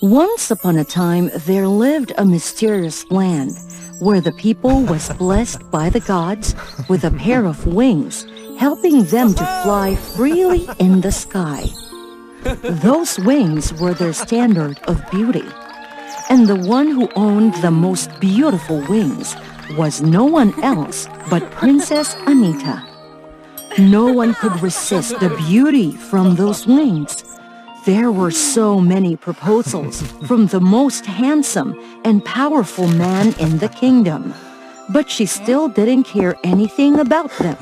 Once upon a time, there lived a mysterious land where the people was blessed by the gods with a pair of wings, helping them to fly freely in the sky. Those wings were their standard of beauty, and the one who owned the most beautiful wings was no one else but Princess Anita. No one could resist the beauty from those wings. There were so many proposals from the most handsome and powerful man in the kingdom, but she still didn't care anything about them.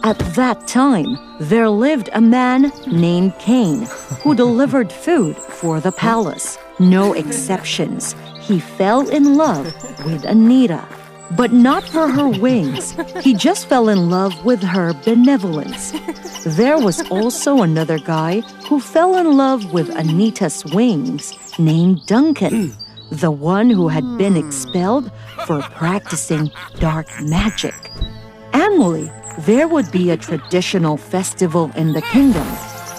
At that time, there lived a man named Cain who delivered food for the palace. No exceptions. He fell in love with Anita, but not for her wings. He just fell in love with her benevolence. There was also another guy who fell in love with Anita's wings, named Duncan, the one who had been expelled for practicing dark magic. Annually, there would be a traditional festival in the kingdom,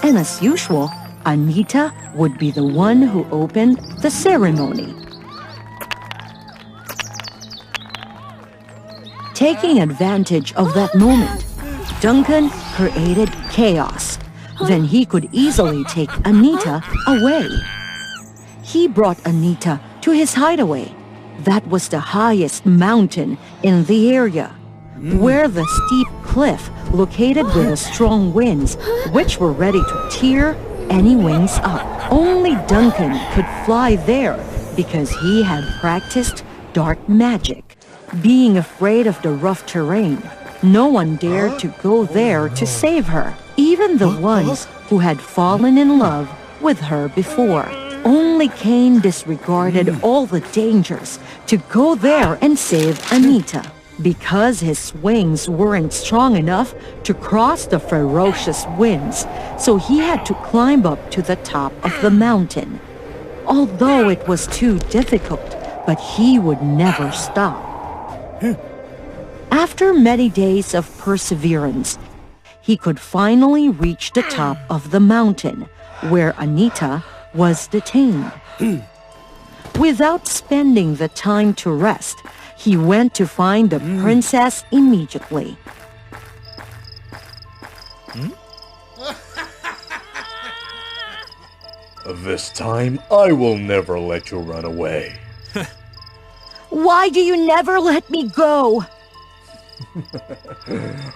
and as usual, Anita would be the one who opened the ceremony. Taking advantage of that moment, Duncan created chaos. Then he could easily take Anita away. He brought Anita to his hideaway. That was the highest mountain in the area, where the steep cliff located with the strong winds, which were ready to tear any wings up. Only Duncan could fly there because he had practiced dark magic. Being afraid of the rough terrain, no one dared to go there to save her, even the ones who had fallen in love with her before. Only Cain disregarded all the dangers to go there and save Anita, because his wings weren't strong enough to cross the ferocious winds, so he had to climb up to the top of the mountain. Although it was too difficult, but he would never stop. After many days of perseverance, he could finally reach the top of the mountain, where Anita was detained. Without spending the time to rest, he went to find the princess immediately. This time, I will never let you run away. Why do you never let me go?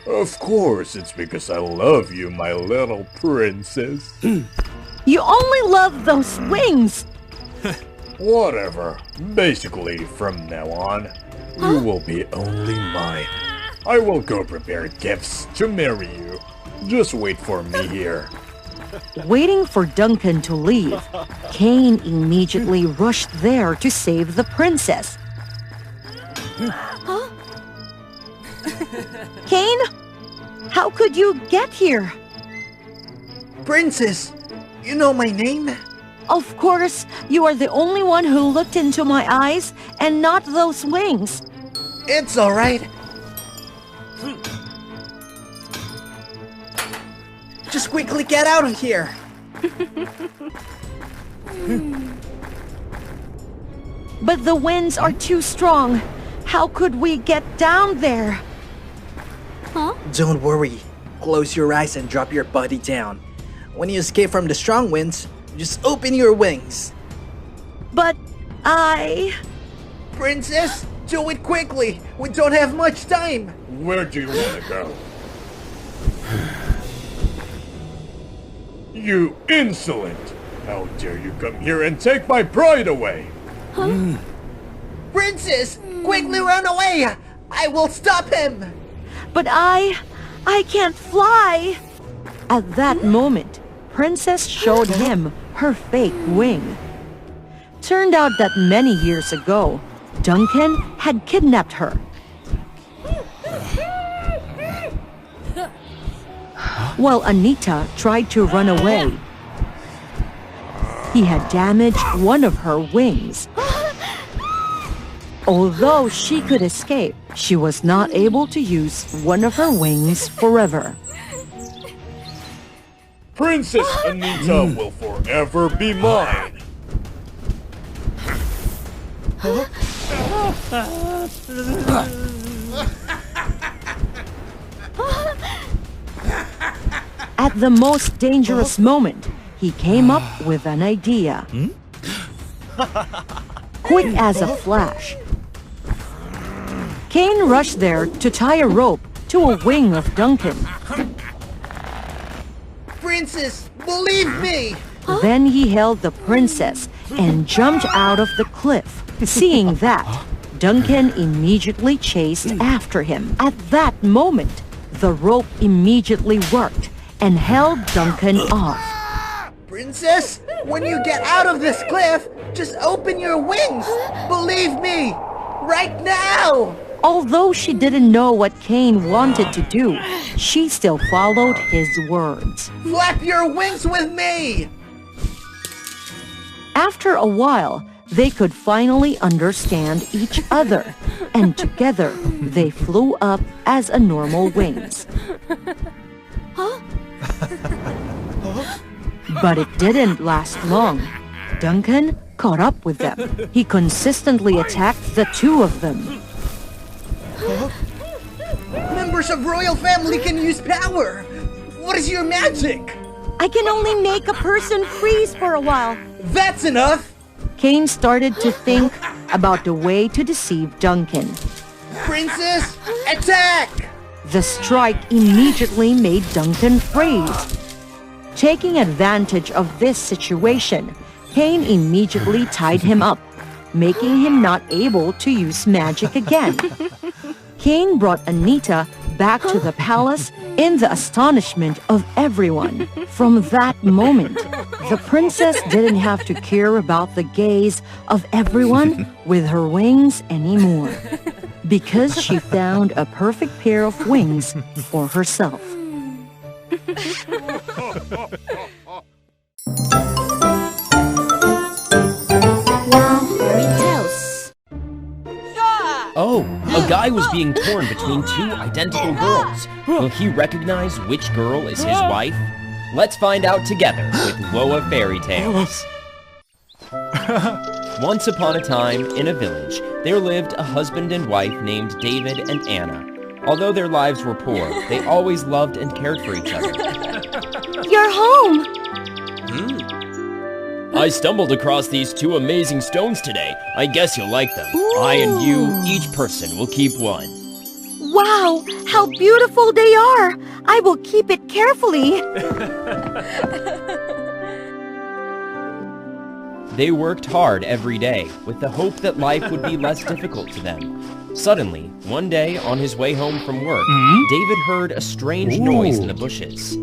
Of course, it's because I love you, my little princess. You only love those wings! Whatever. Basically, from now on, you will be only mine. I will go prepare gifts to marry you. Just wait for me here. Waiting for Duncan to leave, Cain immediately rushed there to save the princess. Cain? How could you get here? Princess, you know my name? Of course, you are the only one who looked into my eyes and not those wings. It's all right. Just quickly get out of here. But the winds are too strong. How could we get down there? Don't worry. Close your eyes and drop your body down. When you escape from the strong winds, just open your wings. But I... Princess, do it quickly. We don't have much time. Where do you want to go? You insolent! How dare you come here and take my pride away? Princess, quickly run away. I will stop him. But I can't fly. At that moment, Princess showed him her fake wing. Turned out that many years ago, Duncan had kidnapped her. While Anita tried to run away, he had damaged one of her wings. Although she could escape, she was not able to use one of her wings forever. Princess Anita will forever be mine. At the most dangerous moment, he came up with an idea. Quick as a flash, Cain rushed there to tie a rope to a wing of Duncan. Princess, believe me! Then he held the princess and jumped out of the cliff. Seeing that, Duncan immediately chased after him. At that moment, the rope immediately worked and held Duncan off. Princess, when you get out of this cliff, just open your wings! Believe me! Right now! Although she didn't know what Cain wanted to do, she still followed his words. Flap your wings with me! After a while, they could finally understand each other, and together they flew up as a normal wings. But it didn't last long. Duncan caught up with them. He consistently attacked the two of them. Members of royal family can use power! What is your magic? I can only make a person freeze for a while. That's enough! Cain started to think about the way to deceive Duncan. Princess, attack! The strike immediately made Duncan freeze. Taking advantage of this situation, Cain immediately tied him up, making him not able to use magic again. Cain brought Anita back to the palace in the astonishment of everyone. From that moment, the princess didn't have to care about the gaze of everyone with her wings anymore, because she found a perfect pair of wings for herself. Oh, a guy was being torn between two identical girls. Will he recognize which girl is his wife? Let's find out together with Woa Fairy Tales. Once upon a time, in a village, there lived a husband and wife named David and Anna. Although their lives were poor, they always loved and cared for each other. You're home! I stumbled across these two amazing stones today. I guess you'll like them. I and you, each person, will keep one. Wow, how beautiful they are! I will keep it carefully. They worked hard every day with the hope that life would be less difficult to them. Suddenly, one day on his way home from work, David heard a strange noise in the bushes.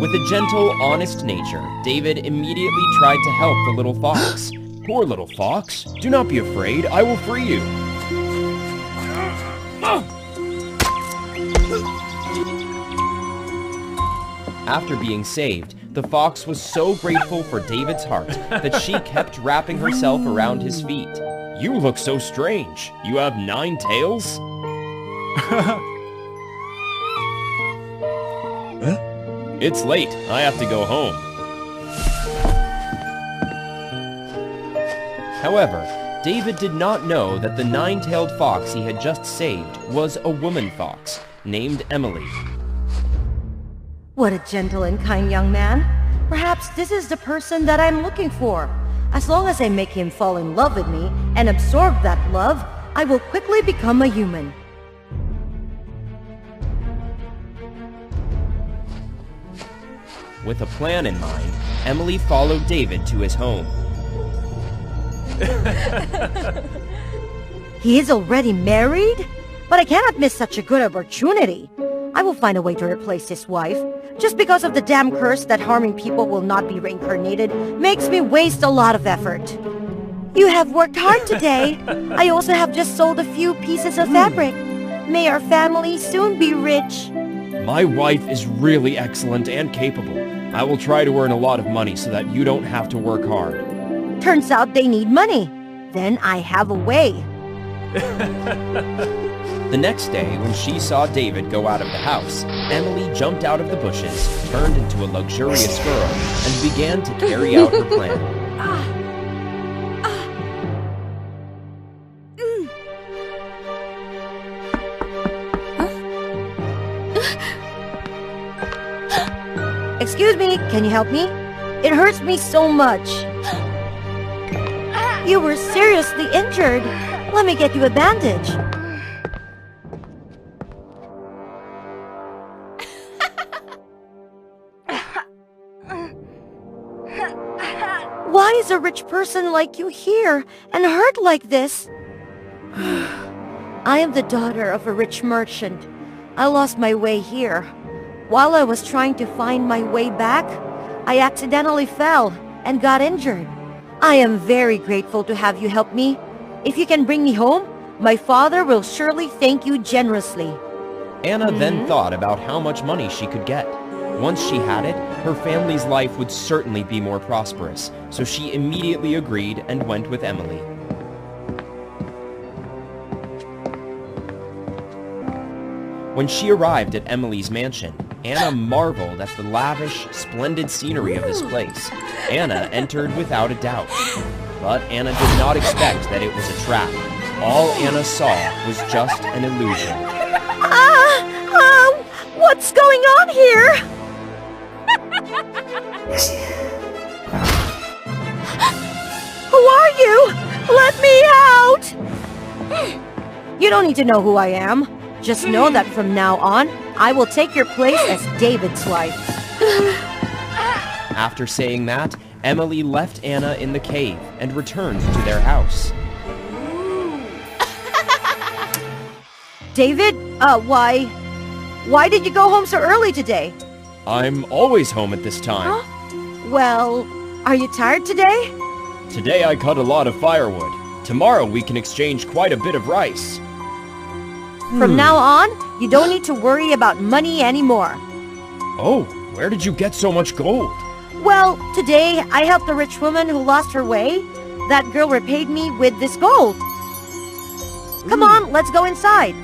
With a gentle, honest nature, David immediately tried to help the little fox. Poor little fox, do not be afraid, I will free you. After being saved, the fox was so grateful for David's heart that she kept wrapping herself around his feet. You look so strange. You have 9 tails? It's late. I have to go home. However, David did not know that the 9-tailed fox he had just saved was a woman fox named Emily. What a gentle and kind young man. Perhaps this is the person that I'm looking for. As long as I make him fall in love with me and absorb that love, I will quickly become a human. With a plan in mind, Emily followed David to his home. He is already married? But I cannot miss such a good opportunity. I will find a way to replace his wife. Just because of the damn curse that harming people will not be reincarnated makes me waste a lot of effort. You have worked hard today. I also have just sold a few pieces of fabric. May our family soon be rich. My wife is really excellent and capable. I will try to earn a lot of money so that you don't have to work hard. Turns out they need money. Then I have a way. The next day, when she saw David go out of the house, Emily jumped out of the bushes, turned into a luxurious girl, and began to carry out her plan. Excuse me, can you help me? It hurts me so much. You were seriously injured. Let me get you a bandage. Why is a rich person like you here and hurt like this? I am the daughter of a rich merchant. I lost my way here. While I was trying to find my way back, I accidentally fell and got injured. I am very grateful to have you help me. If you can bring me home, my father will surely thank you generously. Anna then thought about how much money she could get. Once she had it, her family's life would certainly be more prosperous, so she immediately agreed and went with Emily. When she arrived at Emily's mansion, Anna marveled at the lavish, splendid scenery of this place. Anna entered without a doubt. But Anna did not expect that it was a trap. All Anna saw was just an illusion. What's going on here? Who are you? Let me out! You don't need to know who I am. Just know that from now on, I will take your place as David's wife. After saying that, Emily left Anna in the cave and returned to their house. David, why did you go home so early today? I'm always home at this time. Well, are you tired today? Today I cut a lot of firewood. Tomorrow we can exchange quite a bit of rice. From now on, you don't need to worry about money anymore. Oh, where did you get so much gold? Well, today I helped a rich woman who lost her way. That girl repaid me with this gold. Come on, let's go inside.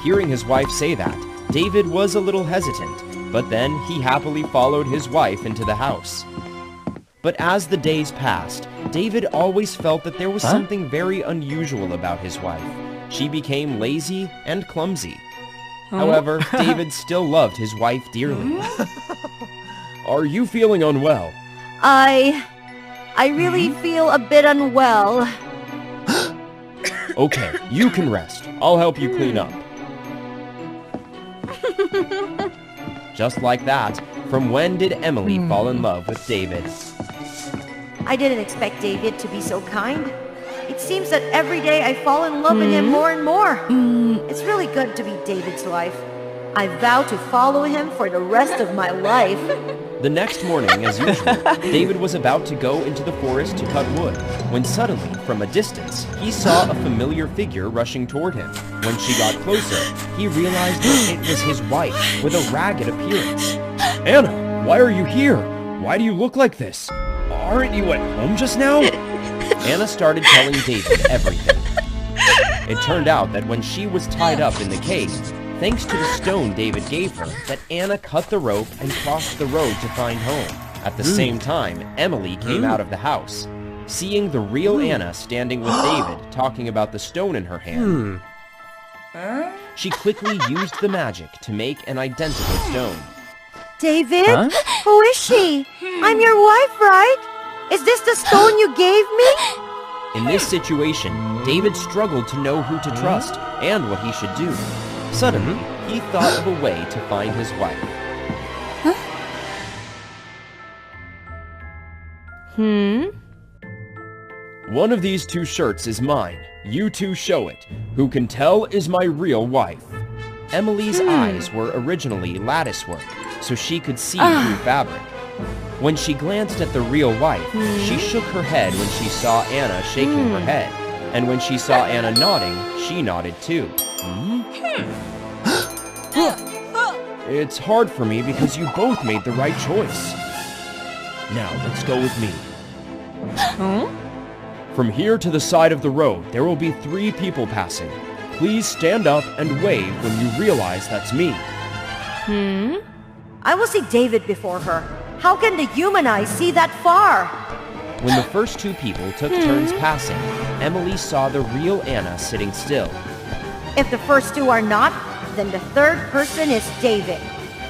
Hearing his wife say that, David was a little hesitant, but then he happily followed his wife into the house. But as the days passed, David always felt that there was something very unusual about his wife. She became lazy and clumsy. However, David still loved his wife dearly. Are you feeling unwell? I really feel a bit unwell. Okay, you can rest. I'll help you clean up. Just like that, from when did Emily fall in love with David? I didn't expect David to be so kind. It seems that every day I fall in love with him more and more. It's really good to be David's wife. I vow to follow him for the rest of my life. The next morning, as usual, David was about to go into the forest to cut wood, when suddenly, from a distance, he saw a familiar figure rushing toward him. When she got closer, he realized that it was his wife, with a ragged appearance. Anna, why are you here? Why do you look like this? Aren't you at home just now? Anna started telling David everything. It turned out that when she was tied up in the cave, thanks to the stone David gave her, that Anna cut the rope and crossed the road to find home. At the same time, Emily came out of the house. Seeing the real Anna standing with David talking about the stone in her hand, she quickly used the magic to make an identical stone. David? Who is she? I'm your wife, right? Is this the stone you gave me? In this situation, David struggled to know who to trust and what he should do. Suddenly, he thought of a way to find his wife. One of these two shirts is mine. You two show it. Who can tell is my real wife. Emily's eyes were originally lattice work, so she could see through fabric. When she glanced at the real wife, she shook her head when she saw Anna shaking her head, and when she saw Anna nodding, she nodded too. It's hard for me because you both made the right choice. Now, let's go with me. From here to the side of the road, there will be 3 people passing. Please stand up and wave when you realize that's me. I will see David before her. How can the human eye see that far? When the first 2 people took turns passing, Emily saw the real Anna sitting still. If the first 2 are not, then the third person is David.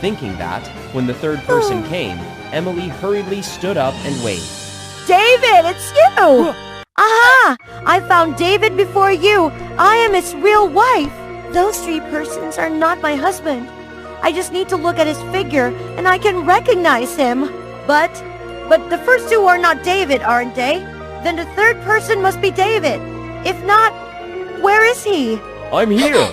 Thinking that, when the third person came, Emily hurriedly stood up and waved. David, it's you! Aha! I found David before you. I am his real wife. Those three persons are not my husband. I just need to look at his figure and I can recognize him. But the first two are not David, aren't they? Then the third person must be David. If not, where is he? I'm here!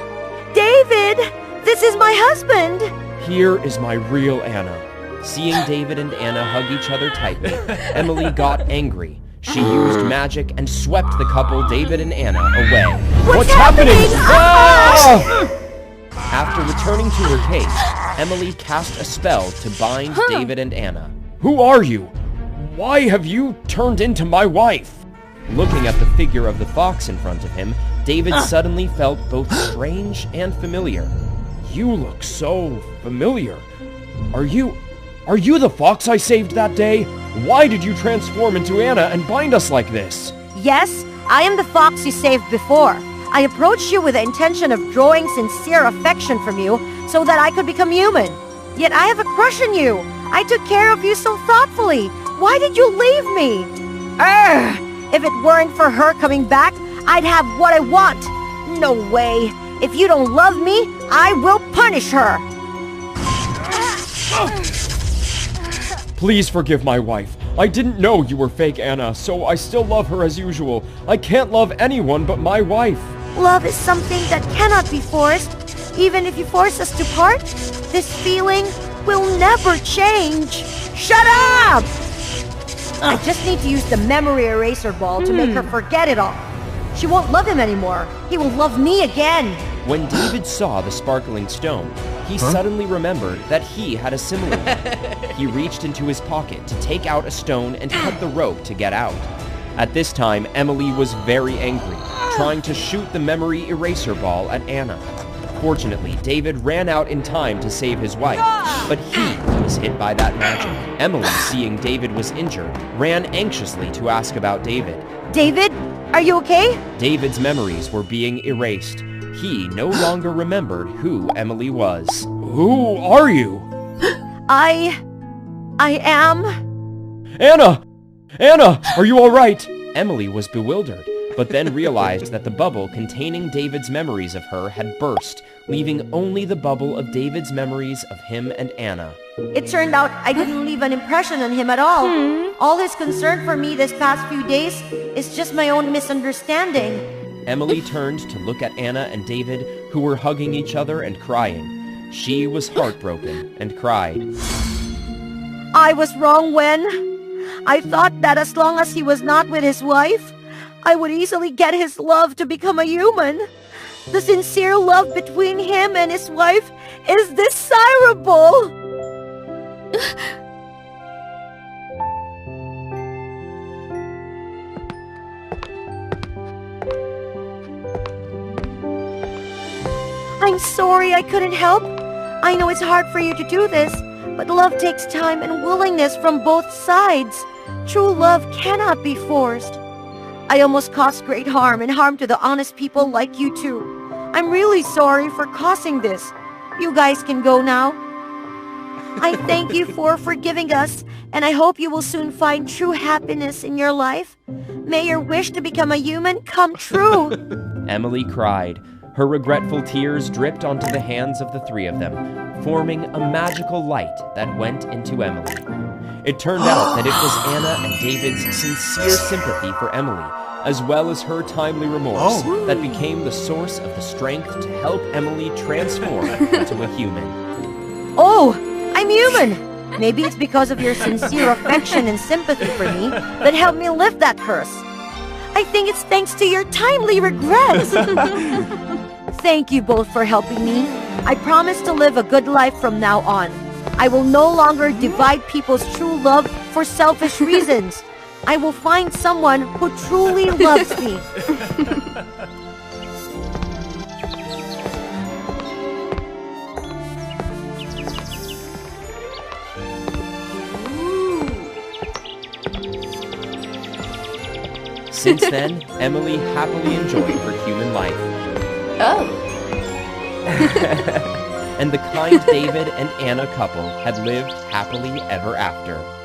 David! This is my husband! Here is my real Anna. Seeing David and Anna hug each other tightly, Emily got angry. She used magic and swept the couple, David and Anna, away. What's happening? Ah! After returning to her cave, Emily cast a spell to bind David and Anna. Who are you? Why have you turned into my wife? Looking at the figure of the fox in front of him, David suddenly felt both strange and familiar. You look so familiar. Are you the fox I saved that day? Why did you transform into Anna and bind us like this? Yes, I am the fox you saved before. I approached you with the intention of drawing sincere affection from you so that I could become human. Yet I have a crush on you. I took care of you so thoughtfully. Why did you leave me? If it weren't for her coming back, I'd have what I want. No way. If you don't love me, I will punish her. Please forgive my wife. I didn't know you were fake Anna, so I still love her as usual. I can't love anyone but my wife. Love is something that cannot be forced. Even if you force us to part, this feeling will never change. Shut up! I just need to use the memory eraser ball to make her forget it all. She won't love him anymore. He will love me again. When David saw the sparkling stone, he suddenly remembered that he had a similar one. He reached into his pocket to take out a stone and cut the rope to get out. At this time, Emily was very angry, trying to shoot the memory eraser ball at Anna. Fortunately, David ran out in time to save his wife, but he was hit by that magic. Emily, seeing David was injured, ran anxiously to ask about David. David, are you okay? David's memories were being erased. He no longer remembered who Emily was. Who are you? I am... Anna! Anna, are you all right? Emily was bewildered, but then realized that the bubble containing David's memories of her had burst, leaving only the bubble of David's memories of him and Anna. It turned out I didn't leave an impression on him at all. All his concern for me this past few days is just my own misunderstanding. Emily turned to look at Anna and David, who were hugging each other and crying. She was heartbroken and cried. I was wrong when... I thought that as long as he was not with his wife, I would easily get his love to become a human. The sincere love between him and his wife is desirable. I'm sorry I couldn't help. I know it's hard for you to do this, but love takes time and willingness from both sides. True love cannot be forced. I almost caused great harm and harm to the honest people like you two. I'm really sorry for causing this. You guys can go now. I thank you for forgiving us, and I hope you will soon find true happiness in your life. May your wish to become a human come true. Emily cried. Her regretful tears dripped onto the hands of the three of them, forming a magical light that went into Emily. It turned out that it was Anna and David's sincere sympathy for Emily, as well as her timely remorse, that became the source of the strength to help Emily transform into a human. Oh, I'm human! Maybe it's because of your sincere affection and sympathy for me that helped me lift that curse. I think it's thanks to your timely regrets. Thank you both for helping me. I promise to live a good life from now on. I will no longer divide people's true love for selfish reasons. I will find someone who truly loves me. Since then, Emily happily enjoyed her human life. Oh. and the kind David and Anna couple had lived happily ever after.